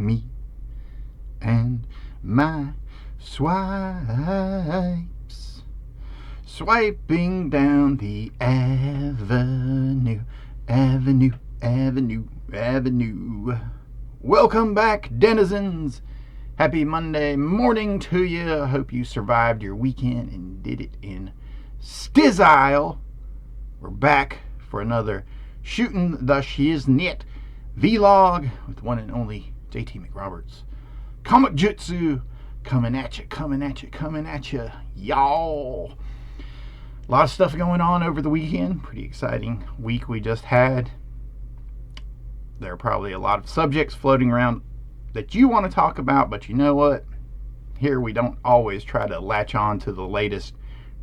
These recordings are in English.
me and my swipes, swiping down the avenue, avenue, avenue, avenue. Welcome back, denizens. Happy Monday morning to you. I hope you survived your weekend and did it in style. We're back for another Shooting the Shiznit vlog with one and only JT McRoberts. Comic-Jutsu coming at you, coming at you, coming at you, y'all. A lot of stuff going on over the weekend. Pretty exciting week we just had. There are probably a lot of subjects floating around that you want to talk about, but you know what? Here we don't always try to latch on to the latest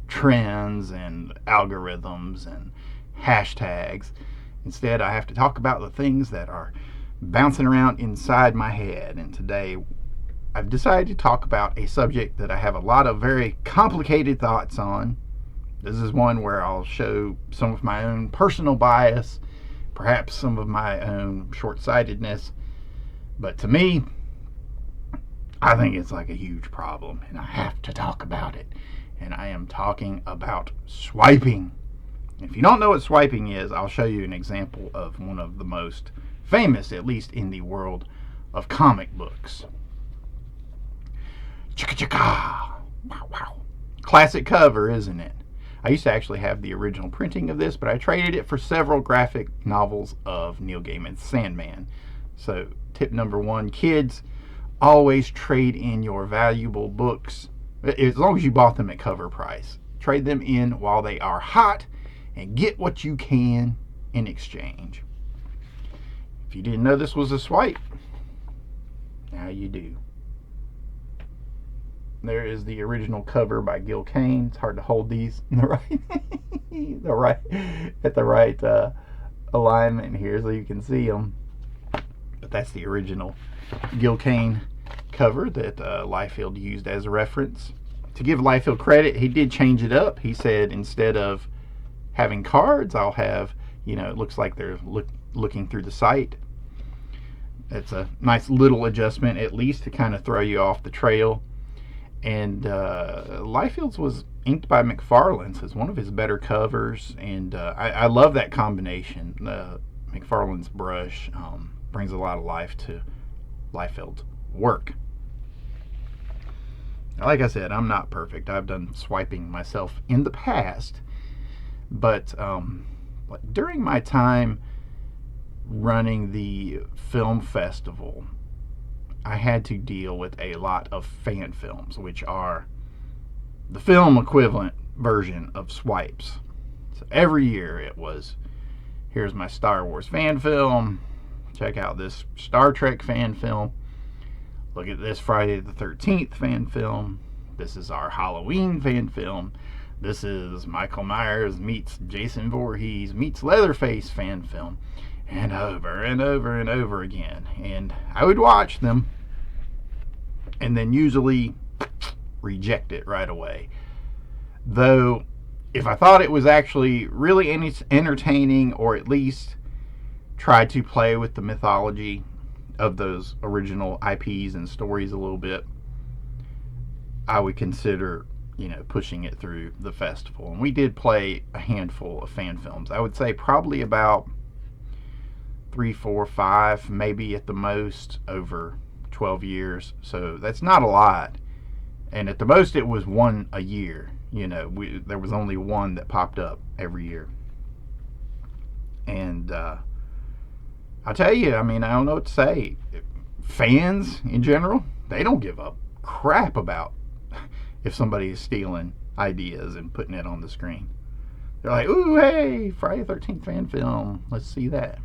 trends and algorithms and hashtags. Instead, I have to talk about the things that are bouncing around inside my head. And today, I've decided to talk about a subject that I have a lot of very complicated thoughts on. This is one where I'll show some of my own personal bias, perhaps some of my own short-sightedness. But to me, I think it's like a huge problem, and I have to talk about it. And I am talking about swiping. If you don't know what swiping is, I'll show you an example of one of the most famous, at least in the world of comic books. Chicka chicka! Wow, wow. Classic cover, isn't it? I used to actually have the original printing of this, but I traded it for several graphic novels of Neil Gaiman's Sandman. So, tip number one, kids, always trade in your valuable books, as long as you bought them at cover price. Trade them in while they are hot and get what you can in exchange. If you didn't know this was a swipe, now you do. There is the original cover by Gil Kane. It's hard to hold these in the right alignment here so you can see them. But that's the original Gil Kane cover that Liefeld used as a reference. To give Liefeld credit, he did change it up. He said instead of having cards, I'll have, it looks like they're looking through the site. It's a nice little adjustment, at least, to kind of throw you off the trail. And Liefeld's was inked by McFarlane's as one of his better covers, and I love that combination. McFarlane's brush brings a lot of life to Liefeld's work. Like I said, I'm not perfect. I've done swiping myself in the past, but during my time running the film festival, I had to deal with a lot of fan films, which are the film equivalent version of swipes. So every year it was, here's my Star Wars fan film, check out this Star Trek fan film, look at this Friday the 13th fan film, this is our Halloween fan film, this is Michael Myers meets Jason Voorhees meets Leatherface fan film, and over and over and over again. And I would watch them and then usually reject it right away. Though, if I thought it was actually really entertaining, or at least try to play with the mythology of those original IPs and stories a little bit, I would consider, pushing it through the festival. And we did play a handful of fan films. I would say probably about 3, 4, 5, maybe at the most, over 12 years. So that's not a lot. And at the most, it was one a year. There was only one that popped up every year. And I'll tell you, I don't know what to say. Fans, in general, they don't give a crap about if somebody is stealing ideas and putting it on the screen. They're like, ooh, hey, Friday the 13th fan film. Let's see that.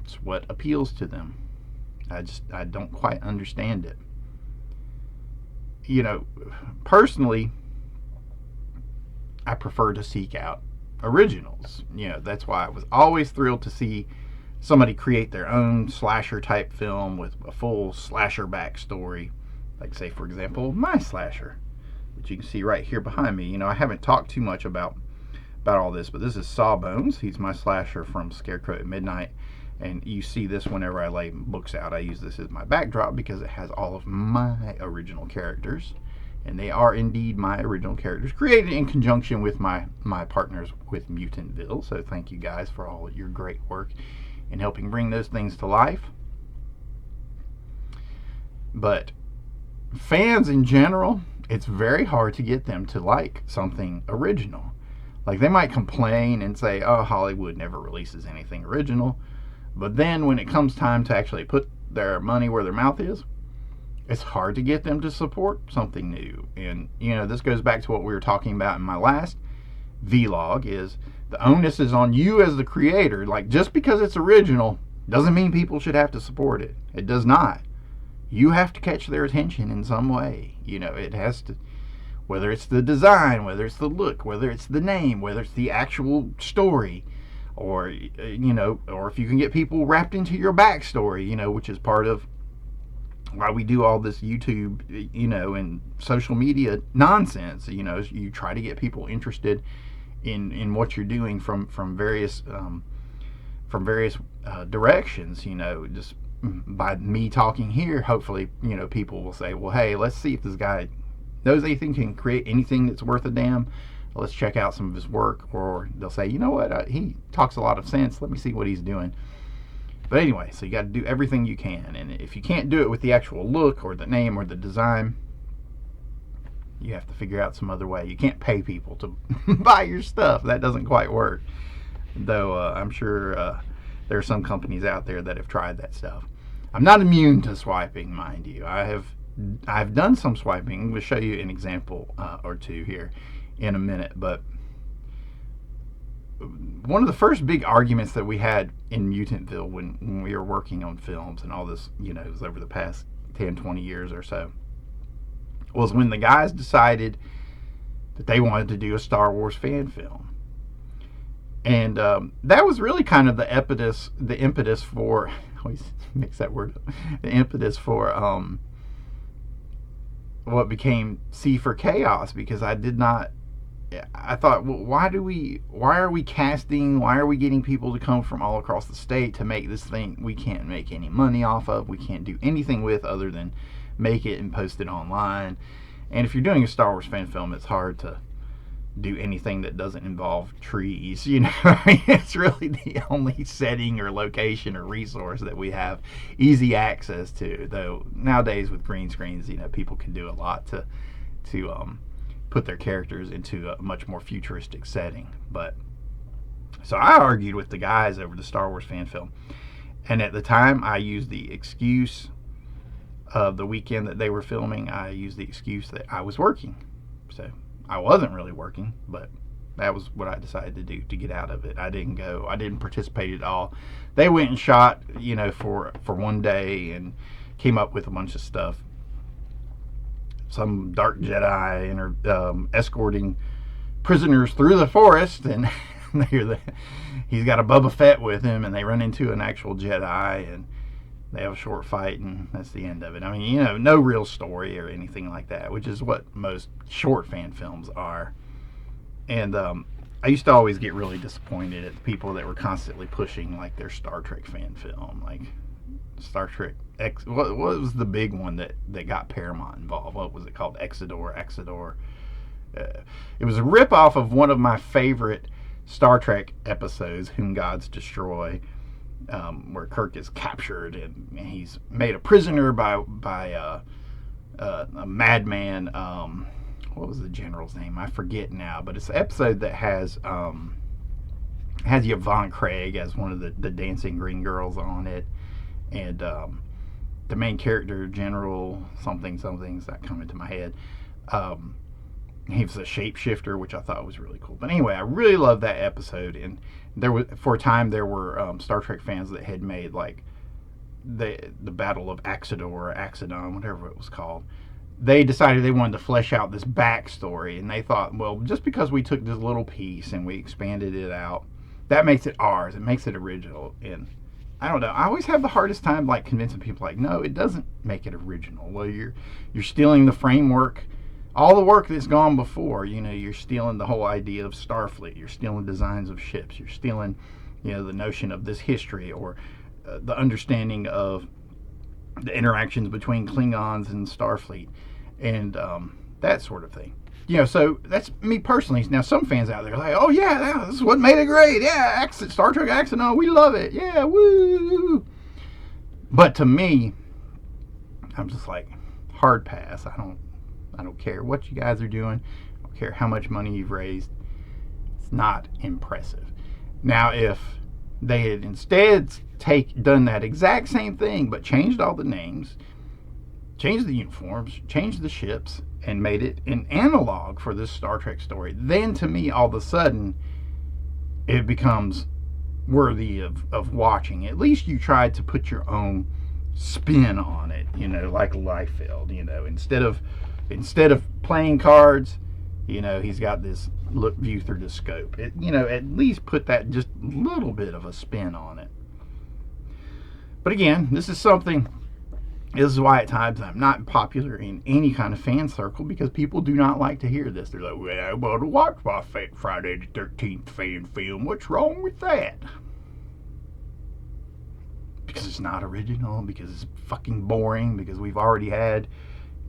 It's what appeals to them. I don't quite understand it. Personally, I prefer to seek out originals. That's why I was always thrilled to see somebody create their own slasher type film with a full slasher backstory. Like, say, for example, my slasher, which you can see right here behind me. I haven't talked too much about all this, but this is Sawbones. He's my slasher from Scarecrow at Midnight. And you see this whenever I lay books out. I use this as my backdrop because it has all of my original characters. And they are indeed my original characters, created in conjunction with my partners with Mutantville. So thank you guys for all your great work in helping bring those things to life. But fans in general, it's very hard to get them to like something original. Like, they might complain and say, oh, Hollywood never releases anything original. But then when it comes time to actually put their money where their mouth is, it's hard to get them to support something new. And, this goes back to what we were talking about in my last vlog, is the onus is on you as the creator. Like, just because it's original doesn't mean people should have to support it. It does not. You have to catch their attention in some way. It has to, whether it's the design, whether it's the look, whether it's the name, whether it's the actual story, or, or if you can get people wrapped into your backstory, which is part of why we do all this YouTube, and social media nonsense. You try to get people interested in what you're doing from various directions. Just by me talking here, hopefully, people will say, well, hey, let's see if this guy knows anything, can create anything that's worth a damn. Let's check out some of his work. Or they'll say, you know what, he talks a lot of sense. Let me see what he's doing. But anyway, so you got to do everything you can. And if you can't do it with the actual look or the name or the design, you have to figure out some other way. You can't pay people to buy your stuff. That doesn't quite work. Though I'm sure there are some companies out there that have tried that stuff. I'm not immune to swiping, mind you. I've done some swiping. I'm going to show you an example or two here in a minute. But one of the first big arguments that we had in Mutantville when we were working on films and all this, it was over the past 10, 20 years or so, was when the guys decided that they wanted to do a Star Wars fan film. And that was really kind of the impetus for, I always mix that word up, the impetus for what became C for Chaos, because I thought, well, why are we casting, why are we getting people to come from all across the state to make this thing we can't make any money off of, we can't do anything with other than make it and post it online. And if you're doing a Star Wars fan film, it's hard to do anything that doesn't involve trees. It's really the only setting or location or resource that we have easy access to. Though nowadays with green screens, people can do a lot to put their characters into a much more futuristic setting. But so I argued with the guys over the Star Wars fan film, and at the time I used the excuse of the weekend that they were filming. I used the excuse that I was working. So I wasn't really working, but that was what I decided to do to get out of it. I didn't participate at all. They went and shot, for one day and came up with a bunch of stuff. Some dark Jedi escorting prisoners through the forest, and he's got a Boba Fett with him, and they run into an actual Jedi, and they have a short fight, and that's the end of it. I mean, no real story or anything like that, which is what most short fan films are. And I used to always get really disappointed at the people that were constantly pushing like their Star Trek fan film, like Star Trek X. What was the big one that got Paramount involved? What was it called? Exodore. It was a ripoff of one of my favorite Star Trek episodes, Whom Gods Destroy, where Kirk is captured and he's made a prisoner by a madman. What was the general's name? I forget now, but it's an episode that has Yvonne Craig as one of the dancing green girls on it, and the main character, General something's not coming to my head. He was a shapeshifter, which I thought was really cool. But anyway, I really loved that episode, and for a time there were Star Trek fans that had made like the Battle of Axidor or Axidon, whatever it was called. They decided they wanted to flesh out this backstory, and they thought, well, just because we took this little piece and we expanded it out, that makes it ours. It makes it original. And I don't know. I always have the hardest time like convincing people like, no, it doesn't make it original. Well, you're stealing the framework, all the work that's gone before. You're stealing the whole idea of Starfleet. You're stealing designs of ships. You're stealing, the notion of this history, or the understanding of the interactions between Klingons and Starfleet, and that sort of thing. So that's me personally. Now, some fans out there are like, oh yeah, this is what made it great. Yeah, Star Trek accent, oh, we love it. Yeah, woo. But to me, I'm just like, hard pass. I don't care what you guys are doing. I don't care how much money you've raised. It's not impressive. Now, if they had instead done that exact same thing, but changed all the names, changed the uniforms, changed the ships, and made it an analog for this Star Trek story, then to me, all of a sudden, it becomes worthy of watching. At least you tried to put your own spin on it, like Liefeld. Instead of playing cards, he's got this view through the scope. At least put that just little bit of a spin on it. But again, this is why at times I'm not popular in any kind of fan circle, because people do not like to hear this. They're like, well, I want to watch my Friday the 13th fan film. What's wrong with that? Because it's not original, because it's fucking boring, because we've already had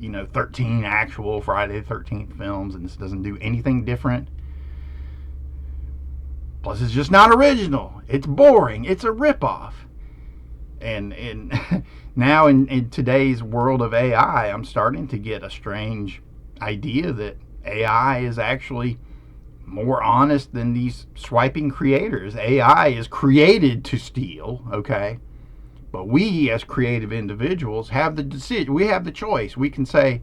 13 actual Friday the 13th films, and this doesn't do anything different. Plus, it's just not original. It's boring. It's a ripoff. And now in today's world of AI, I'm starting to get a strange idea that AI is actually more honest than these swiping creators. AI is created to steal, okay? But we, as creative individuals, have the decision. We have the choice. We can say,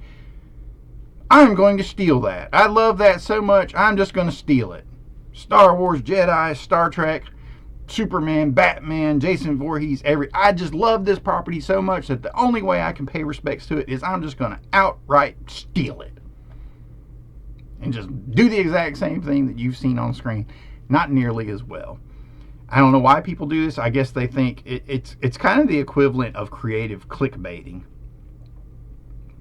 I'm going to steal that. I love that so much, I'm just going to steal it. Star Wars, Jedi, Star Trek, Superman, Batman, Jason Voorhees, I just love this property so much that the only way I can pay respects to it is I'm just going to outright steal it. And just do the exact same thing that you've seen on screen. Not nearly as well. I don't know why people do this. I guess they think it's kind of the equivalent of creative clickbaiting,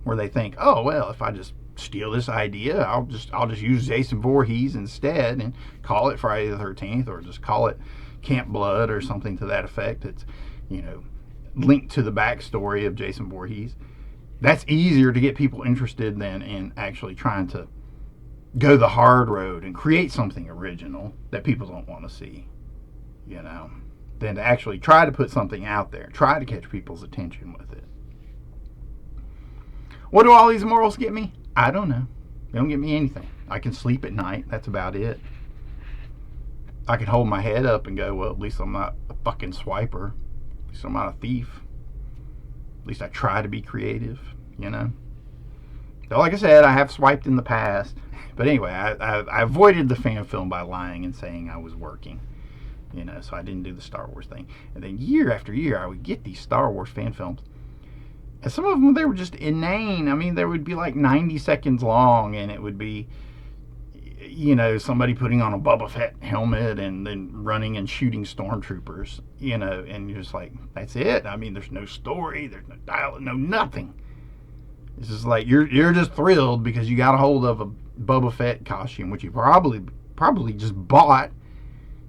where they think, oh well, if I just steal this idea, I'll just use Jason Voorhees instead and call it Friday the 13th, or just call it Camp Blood or something to that effect. It's linked to the backstory of Jason Voorhees. That's easier to get people interested than in actually trying to go the hard road and create something original that people don't want to see. Than to actually try to put something out there, try to catch people's attention with it. What do all these morals get me? I don't know. They don't get me anything. I can sleep at night. That's about it. I can hold my head up and go, well, at least I'm not a fucking swiper. At least I'm not a thief. At least I try to be creative, So like I said, I have swiped in the past. But anyway, I avoided the fan film by lying and saying I was working. So I didn't do the Star Wars thing. And then year after year, I would get these Star Wars fan films. And some of them, they were just inane. I mean, they would be like 90 seconds long, and it would be, somebody putting on a Boba Fett helmet and then running and shooting stormtroopers, and you're just like, that's it. I mean, there's no story, there's no dialogue, no nothing. It's just like, you're just thrilled because you got a hold of a Boba Fett costume, which you probably just bought.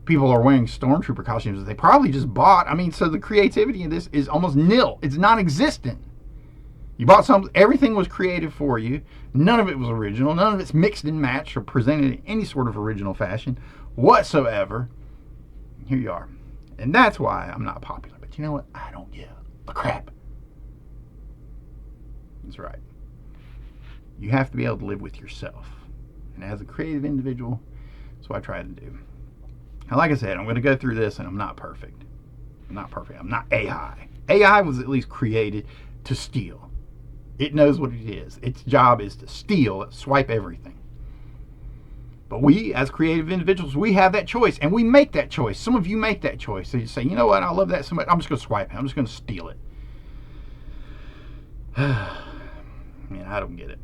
People are wearing stormtrooper costumes that they probably just bought. I mean, so the creativity in this is almost nil. It's non-existent. You bought something, everything was creative for you. None of it was original. None of it's mixed and matched or presented in any sort of original fashion whatsoever. Here you are. And that's why I'm not popular. But you know what? I don't give a crap. That's right. You have to be able to live with yourself. And as a creative individual, that's what I try to do. Now, like I said, I'm going to go through this, and I'm not perfect. I'm not AI. AI was at least created to steal. It knows what it is. Its job is to steal, swipe everything. But we, as creative individuals, we have that choice, and we make that choice. Some of you make that choice. So you say, you know what, I love that so much, I'm just going to swipe it. I'm just going to steal it. Man, I don't get it.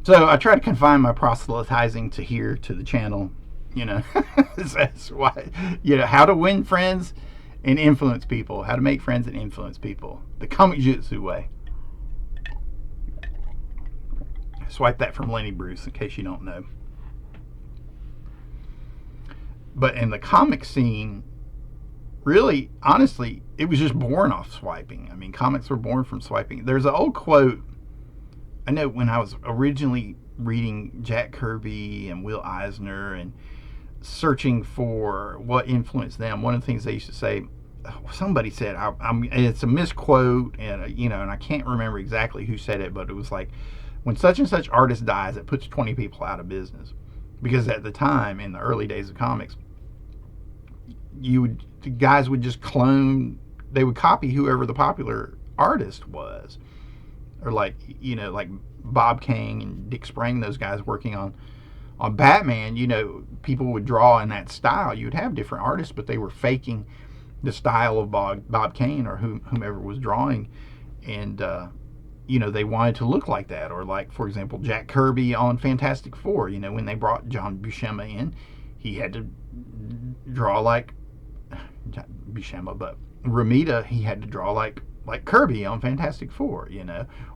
So I try to confine my proselytizing to here, to the channel. That's why, how to win friends and influence people. How to make friends and influence people. The Comic-Jutsu way. Swipe that from Lenny Bruce, in case you don't know. But in the comic scene, really, honestly, it was just born off swiping. I mean, comics were born from swiping. There's an old quote. I know when I was originally reading Jack Kirby and Will Eisner and searching for what influenced them, one of the things they used to say, somebody said, it's a misquote, and and I can't remember exactly who said it, but it was like, when such and such artist dies, it puts 20 people out of business. Because at the time, in the early days of comics, the guys would just clone, they would copy whoever the popular artist was. Or like Bob Kane and Dick Sprang, those guys working on Batman, people would draw in that style. You would have different artists, but they were faking the style of Bob Kane or whomever was drawing. And, they wanted to look like that. Or like, for example, Jack Kirby on Fantastic Four, when they brought John Buscema in, he had to draw like Buscema, but Romita, he had to draw like Kirby on Fantastic Four,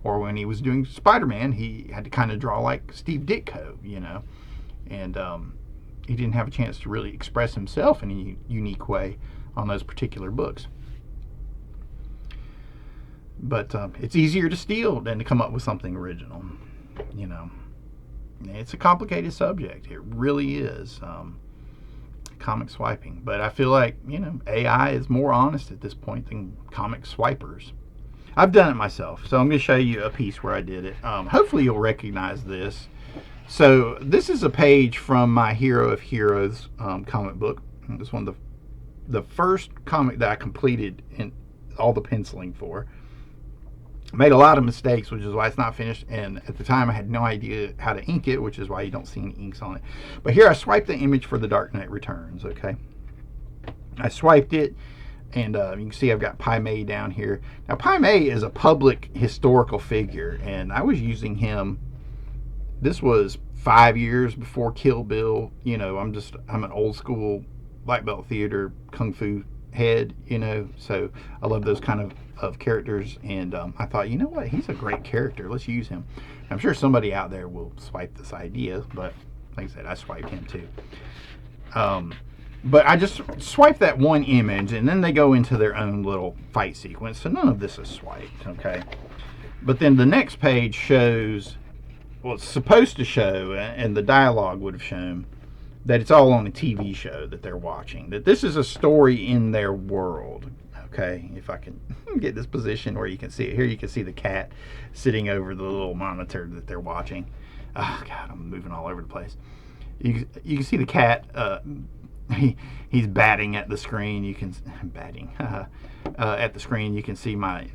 or when he was doing Spider-Man, he had to kind of draw like Steve Ditko, and he didn't have a chance to really express himself in a unique way on those particular books. But it's easier to steal than to come up with something original, It's a complicated subject. It really is. Comic swiping, but I feel like AI is more honest at this point than comic swipers. I've done it myself, so I'm going to show you a piece where I did it. Hopefully you'll recognize this. So this is a page from my Hero of Heroes comic book. It's one of the first comic that I completed in all the penciling for. Made a lot of mistakes, which is why it's not finished, and at the time I had no idea how to ink it, which is why you don't see any inks on it. But here I swiped the image for The Dark Knight Returns, okay? I swiped it, and you can see I've got Pai Mei down here. Now, Pai Mei is a public historical figure, and I was using him, this was 5 years before Kill Bill. I'm an old school black belt theater kung fu head, so I love those kind of characters, and I thought, what, he's a great character, let's use him. I'm sure somebody out there will swipe this idea, but like I said, I swiped him too. But I just swiped that one image, and then they go into their own little fight sequence, so none of this is swiped, okay? But then the next page shows, well, it's supposed to show, and the dialogue would have shown, that it's all on a TV show that they're watching, that this is a story in their world. Okay, if I can get this position where you can see it. Here you can see the cat sitting over the little monitor that they're watching. Oh, God, I'm moving all over the place. You can see the cat. He's batting at the screen. You can batting at the screen. You can see my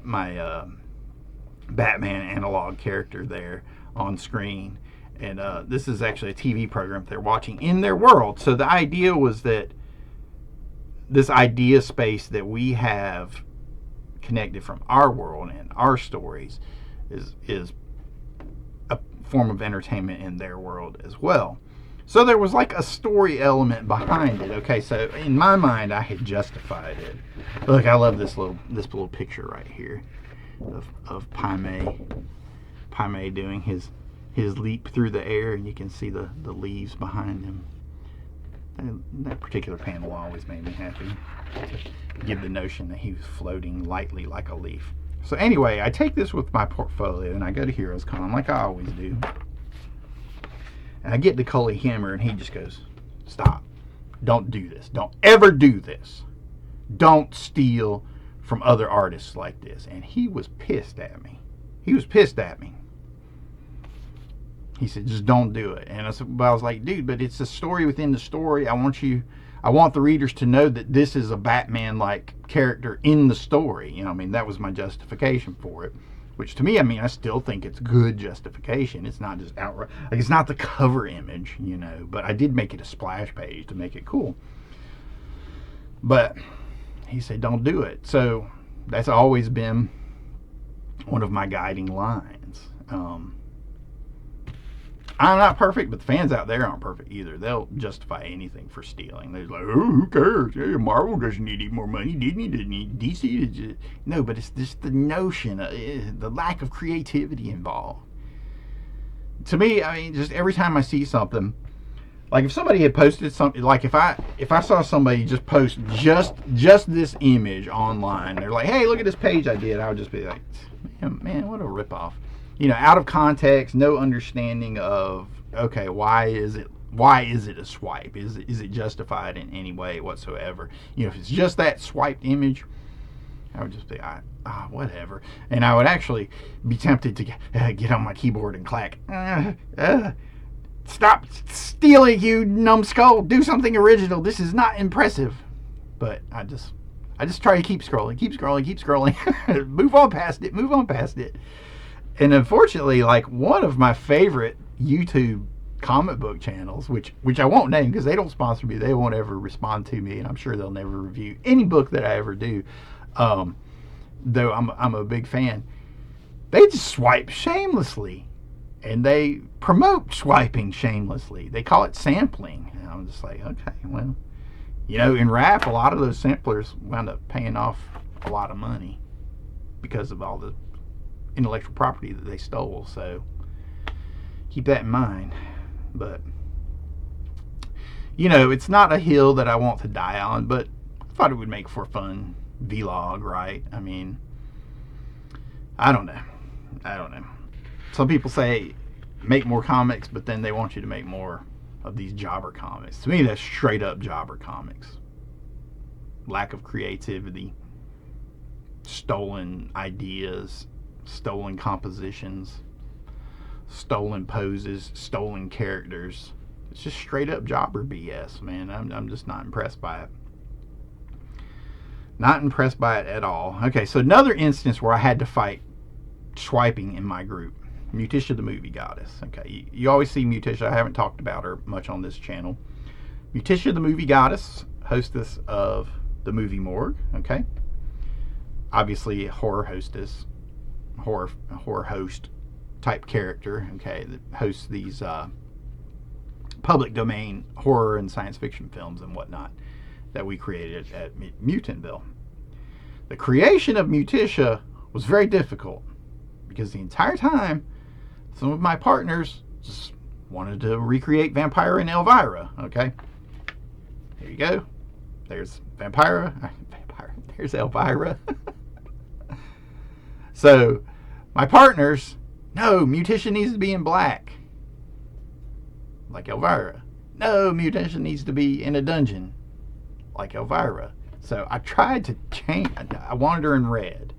Batman analog character there on screen. And this is actually a TV program they're watching in their world. So the idea was that this idea space that we have connected from our world and our stories is a form of entertainment in their world as well. So there was like a story element behind it. Okay, so in my mind, I had justified it. Look, I love this little picture right here of Pai Mei doing his leap through the air, and you can see the leaves behind him. And that particular panel always made me happy, to give the notion that he was floating lightly like a leaf. So anyway, I take this with my portfolio, and I go to Heroes Con like I always do. And I get to Cully Hammer, and he just goes, "Stop. Don't do this. Don't ever do this. Don't steal from other artists like this." And he was pissed at me. He said, "Just don't do it." And I was like, "Dude, but it's a story within the story. I want the readers to know that this is a Batman-like character in the story." That was my justification for it. Which to me, I still think it's good justification. It's not just outright, like it's not the cover image, but I did make it a splash page to make it cool. But he said, "Don't do it." So that's always been one of my guiding lines. I'm not perfect, but the fans out there aren't perfect either. They'll justify anything for stealing. They're like, "Oh, who cares? Yeah, Marvel doesn't need any more money. Disney doesn't need. DC doesn't." No, but it's just the notion, the lack of creativity involved. To me, just every time I see something Like if somebody had posted something, like if I saw somebody just post just this image online, they're like, hey, look at this page I did, I would just be like, man, what a ripoff. Out of context, no understanding of, okay, why is it a swipe? Is it justified in any way whatsoever? If it's just that swiped image, I would just be, whatever. And I would actually be tempted to get on my keyboard and clack. Stop stealing, you numbskull. Do something original. This is not impressive. But I just try to keep scrolling. Move on past it. And unfortunately, like one of my favorite YouTube comic book channels, which I won't name because they don't sponsor me. They won't ever respond to me, and I'm sure they'll never review any book that I ever do. Though I'm a big fan. They just swipe shamelessly. And they promote swiping shamelessly. They call it sampling. And I'm just like, okay, well, in rap, a lot of those samplers wound up paying off a lot of money because of all the intellectual property that they stole. So keep that in mind. But, it's not a hill that I want to die on, but I thought it would make for a fun vlog, right? I mean, I don't know. Some people say make more comics, but then they want you to make more of these jobber comics. To me, that's straight up jobber comics. Lack of creativity, stolen ideas, stolen compositions, stolen poses, stolen characters. It's just straight up jobber BS, man. I'm just not impressed by it. Not impressed by it at all. Okay, so another instance where I had to fight swiping in my group. Mutisha the movie goddess. Okay, you always see Mutisha. I haven't talked about her much on this channel. Mutisha the movie goddess, hostess of the movie morgue. Okay, obviously a horror hostess, horror host type character. Okay, that hosts these public domain horror and science fiction films and whatnot that we created at Mutantville. The creation of Mutisha was very difficult because the entire time some of my partners just wanted to recreate Vampira and Elvira. Okay, here you go. There's Vampira. There's Elvira. So my partners, no, Mutisha needs to be in black, like Elvira. No, Mutisha needs to be in a dungeon, like Elvira. So I tried to change. I wanted her in red.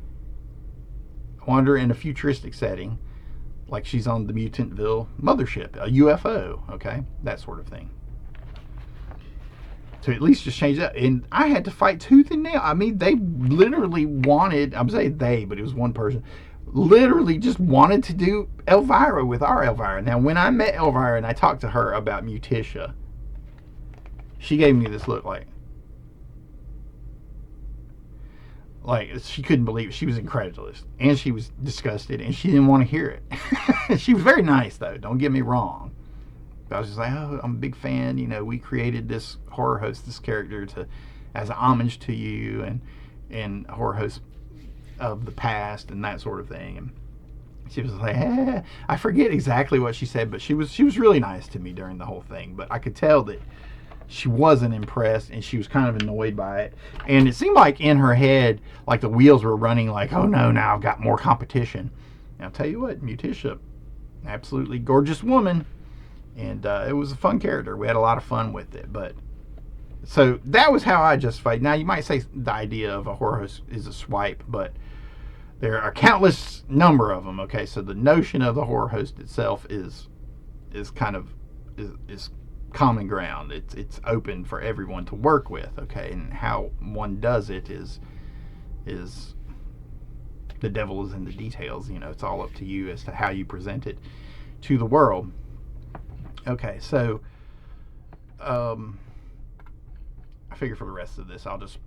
I wanted her in a futuristic setting, like she's on the Mutantville mothership, a UFO, okay? That sort of thing. To at least just change that. And I had to fight tooth and nail. I mean, they literally wanted, I'm saying they, but it was one person, literally just wanted to do Elvira with our Elvira. Now, when I met Elvira and I talked to her about Mutisha, she gave me this look like she couldn't believe it. She was incredulous, and she was disgusted, and she didn't want to hear it. She was very nice, though, don't get me wrong. But I was just like, oh, I'm a big fan. We created this horror host, this character, as an homage to you and horror host of the past and that sort of thing. And she was like, I forget exactly what she said, but she was really nice to me during the whole thing. But I could tell that she wasn't impressed, and she was kind of annoyed by it. And it seemed like in her head, like the wheels were running, like, oh no, now I've got more competition. And I'll tell you what, Mutisha, absolutely gorgeous woman, and it was a fun character. We had a lot of fun with it. But so that was how I justified. Now you might say the idea of a horror host is a swipe, but there are a countless number of them. Okay, so the notion of the horror host itself is kind of is common ground. It's open for everyone to work with. Okay, and how one does it is the devil is in the details. It's all up to you as to how you present it to the world. Okay, so I figure for the rest of this, I'll just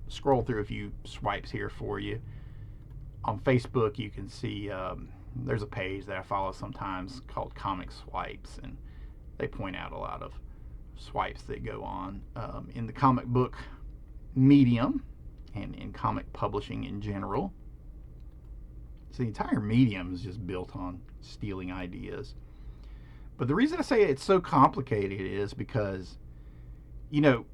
scroll through a few swipes here for you. On Facebook, you can see there's a page that I follow sometimes called Comic Swipes, and they point out a lot of swipes that go on in the comic book medium and in comic publishing in general. So the entire medium is just built on stealing ideas. But the reason I say it's so complicated is because, you know,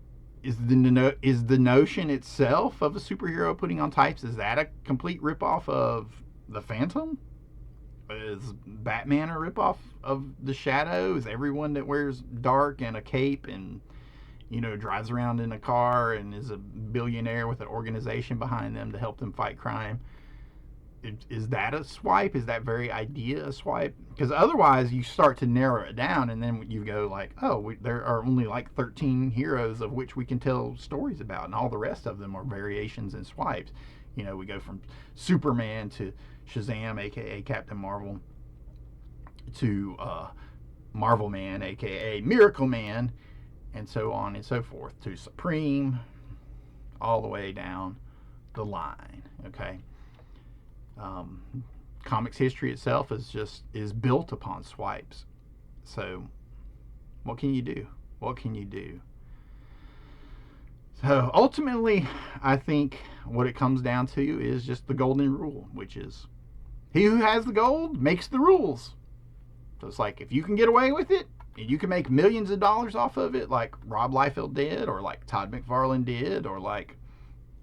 is the notion itself of a superhero putting on types, is that a complete ripoff of the Phantom? Is Batman a ripoff of the Shadow? Is everyone that wears dark and a cape and, you know, drives around in a car and is a billionaire with an organization behind them to help them fight crime? Is that a swipe? Is that very idea a swipe? Because otherwise you start to narrow it down, and then you go like, oh, there are only like 13 heroes of which we can tell stories about, and all the rest of them are variations and swipes. You know, we go from Superman to Shazam, aka Captain Marvel, to Marvel Man, aka Miracle Man, and so on and so forth, to Supreme, all the way down the line. Okay. Comics history itself is built upon swipes. So what can you do? What can you do? So ultimately, I think what it comes down to is just the golden rule, which is he who has the gold makes the rules. So it's like, if you can get away with it and you can make millions of dollars off of it, like Rob Liefeld did, or like Todd McFarlane did, or like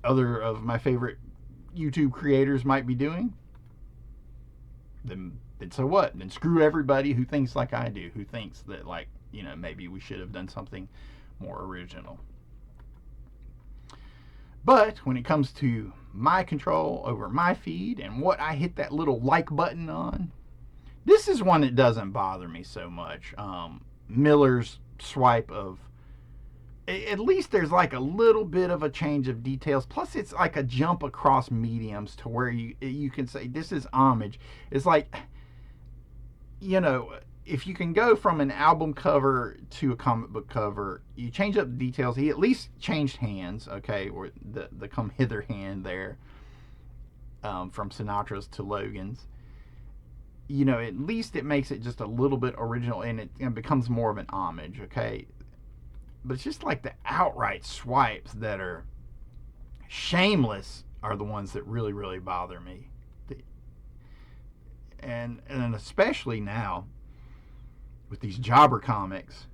other of my favorite YouTube creators might be doing, then so what? Then screw everybody who thinks like I do, who thinks that, like, you know, maybe we should have done something more original. But when it comes to my control over my feed and what I hit that little like button on, this is one that doesn't bother me so much. Miller's swipe of, at least there's like a little bit of a change of details. Plus, it's like a jump across mediums to where you can say this is homage. It's like, you know, if you can go from an album cover to a comic book cover, you change up the details. He at least changed hands, okay, or the come hither hand there, from Sinatra's to Logan's. You know, at least it makes it just a little bit original, and it becomes more of an homage, okay? But it's just like the outright swipes that are shameless are the ones that really, really bother me. And especially now with these jobber comics,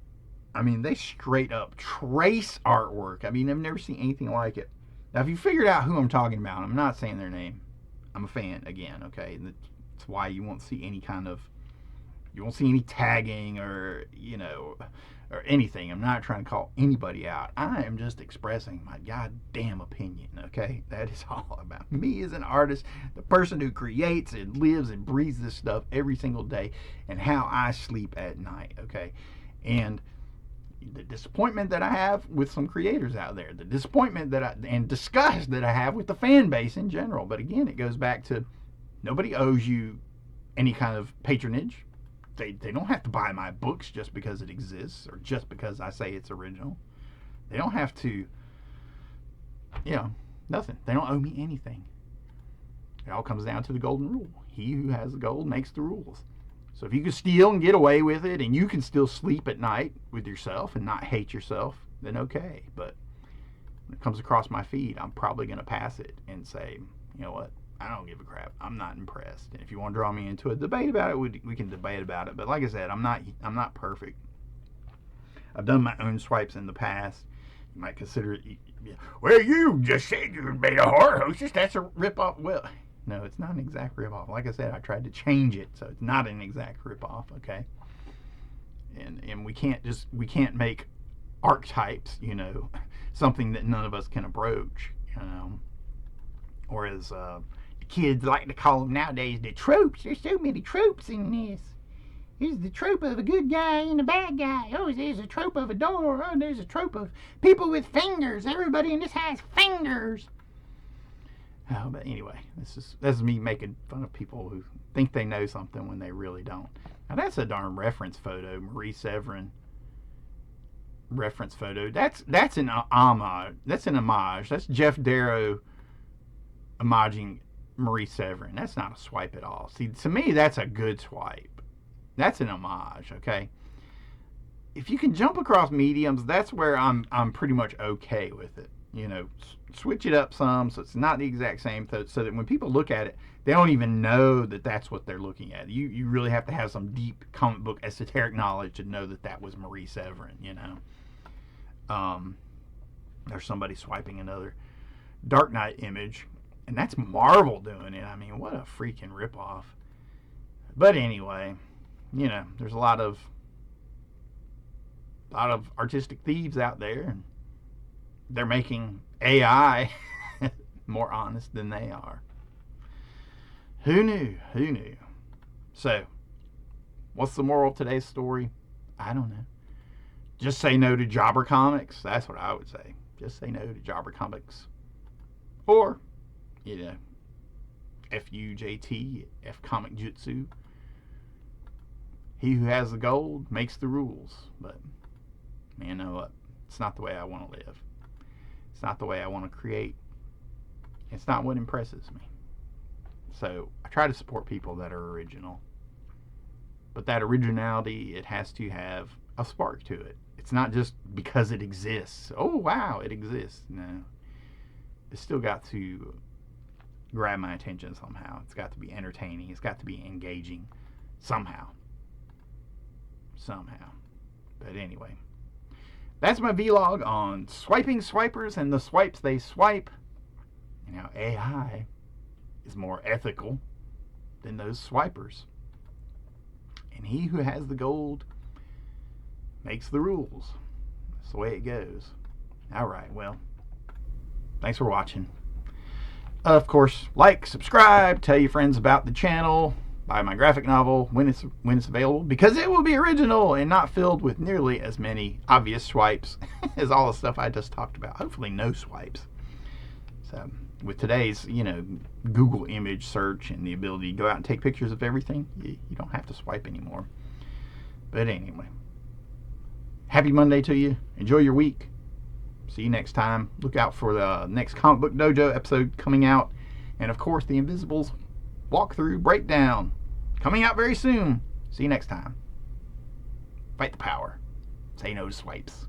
I mean, they straight up trace artwork. I mean, I've never seen anything like it. Now, if you figured out who I'm talking about, I'm not saying their name. I'm a fan, again, okay? That's why you won't see any kind of, you won't see any tagging or, you know, or anything. I'm not trying to call anybody out. I am just expressing my goddamn opinion, okay? That is all about me as an artist, the person who creates and lives and breathes this stuff every single day, and how I sleep at night, okay? And the disappointment that I have with some creators out there, the disappointment and disgust that I have with the fan base in general. But again, it goes back to nobody owes you any kind of patronage. They don't have to buy my books just because it exists or just because I say it's original. They don't have to, you know, nothing. They don't owe me anything. It all comes down to the golden rule. He who has the gold makes the rules. So if you can steal and get away with it, and you can still sleep at night with yourself and not hate yourself, then okay. But when it comes across my feed, I'm probably going to pass it and say, you know what? I don't give a crap. I'm not impressed. And if you want to draw me into a debate about it, we can debate about it. But like I said, I'm not perfect. I've done my own swipes in the past. You might consider it, well, you just said you made a horror hostess. That's a ripoff. Well, no, it's not an exact ripoff. Like I said, I tried to change it, so it's not an exact ripoff. Okay. And we can't make archetypes, you know, something that none of us can approach, you know, or as kids like to call them nowadays, the tropes. There's so many tropes in this. Here's the trope of a good guy and a bad guy. Oh, there's a trope of a door. Oh, there's a trope of people with fingers. Everybody in this has fingers. Oh, but anyway, that's me making fun of people who think they know something when they really don't. Now that's a darn reference photo, Marie Severin reference photo. That's an homage. That's an homage. That's Jeff Darrow homaging Marie Severin. That's not a swipe at all. See, to me, that's a good swipe. That's an homage, okay? If you can jump across mediums, that's where I'm pretty much okay with it. switch it up some so it's not the exact same, so that when people look at it, they don't even know that that's what they're looking at. You really have to have some deep comic book esoteric knowledge to know that was Marie Severin. There's somebody swiping another Dark Knight image, and that's Marvel doing it. I mean, what a freaking ripoff. But anyway, there's a lot of artistic thieves out there, and they're making AI more honest than they are. Who knew? So, what's the moral of today's story? I don't know. Just say no to jobber comics. That's what I would say. Just say no to jobber comics. Or, FUJT, F Comic-Jutsu. He who has the gold makes the rules. But, man, you know what? It's not the way I want to live. It's not the way I want to create. It's not what impresses me. So I try to support people that are original. But that originality, it has to have a spark to it. It's not just because it exists. Oh, wow, it exists. No. It's still got to grab my attention somehow. It's got to be entertaining. It's got to be engaging somehow. But anyway, that's my vlog on swiping swipers and the swipes they swipe. AI is more ethical than those swipers. And he who has the gold makes the rules. That's the way it goes. Alright, well, thanks for watching. Of course, like, subscribe, tell your friends about the channel, buy my graphic novel when it's available, because it will be original and not filled with nearly as many obvious swipes as all the stuff I just talked about. Hopefully no swipes. So, with today's, Google image search and the ability to go out and take pictures of everything, you don't have to swipe anymore. But anyway, happy Monday to you. Enjoy your week. See you next time. Look out for the next Comic Book Dojo episode coming out. And of course, the Invisibles walkthrough breakdown coming out very soon. See you next time. Fight the power. Say no to swipes.